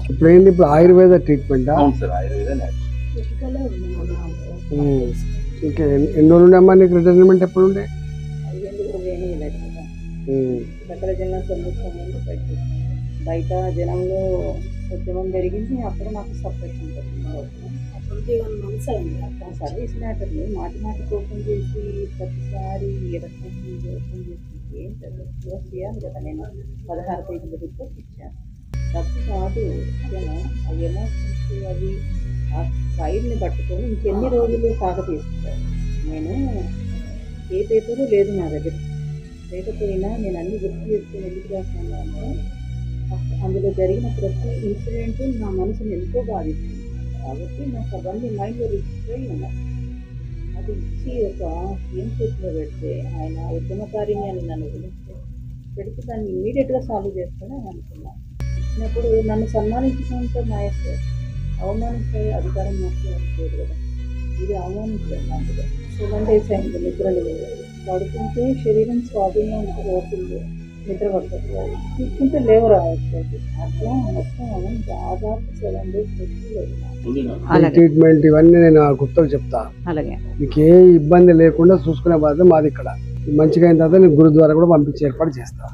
ఇప్పుడు ఏంటి, ఇప్పుడు ఆయుర్వేద ట్రీట్మెంట్? ఇంకా ఎన్ని రోజులు ఉండమ్మా నీకు రిటైర్మెంట్? ఎప్పుడు ఉండే? బయట జనంలో ఉద్యమం జరిగింది, అప్పుడు నాకు సపరేషన్ సర్వీస్ మ్యాటర్ని మాటి ఓపెన్ చేసి ప్రతిసారి ఓపెన్ చేసి ఏం చేయాలి కదా. నేను 16 పేజీల రిపోర్ట్ ఇచ్చాను. తప్పు కాదు, అవి ఎమోషన్స్ అవి ఆ ఫైల్ని పట్టుకొని ఇంకెన్ని రోజులు సాగతీస్తారు. నేను ఏ పేపరు లేదు నా దగ్గర, లేకపోయినా నేను అన్ని గుర్తు చేసుకుని ఎందుకు చేస్తాను అంటే అందులో జరిగిన ప్రతి ఇన్సిడెంట్ నా మనసుని ఎంతో బాధిస్తుంది. కాబట్టి నాకు అవన్నీ మైండ్లో రిజిస్టర్ అయి ఉన్నాయి. అది ఇచ్చి ఒక సీఎం చేతిలో పెడితే ఆయన ఉద్యమకారిని అని నన్ను పెడితే దాన్ని ఇమీడియట్గా సాల్వ్ చేస్తానని అనుకున్నాను. ఇచ్చినప్పుడు నన్ను సన్మానించుకుంటే మహేష్ అవమానించే అధికారం నాకు లేదు కదా. ఇది అవమానించలేదు. అందులో 7 days అయింది నిద్రలు పడుకుంటే శరీరం స్వాధీనం అవుతుంది, నిద్ర పడుతుంది. కూర్చుంటే లేవ రావట్లేదు. అట్లా మొత్తం దాదాపు 7 days లేదు. ట్రీట్మెంట్ ఇవన్నీ నేను గుర్తుకు చెప్తా. మీకు ఏ ఇబ్బంది లేకుండా చూసుకునే బాధ్యత మాది. ఇక్కడ మంచిగా అయిన తర్వాత నేను గురుద్వారా కూడా పంపించే ఏర్పాటు చేస్తా.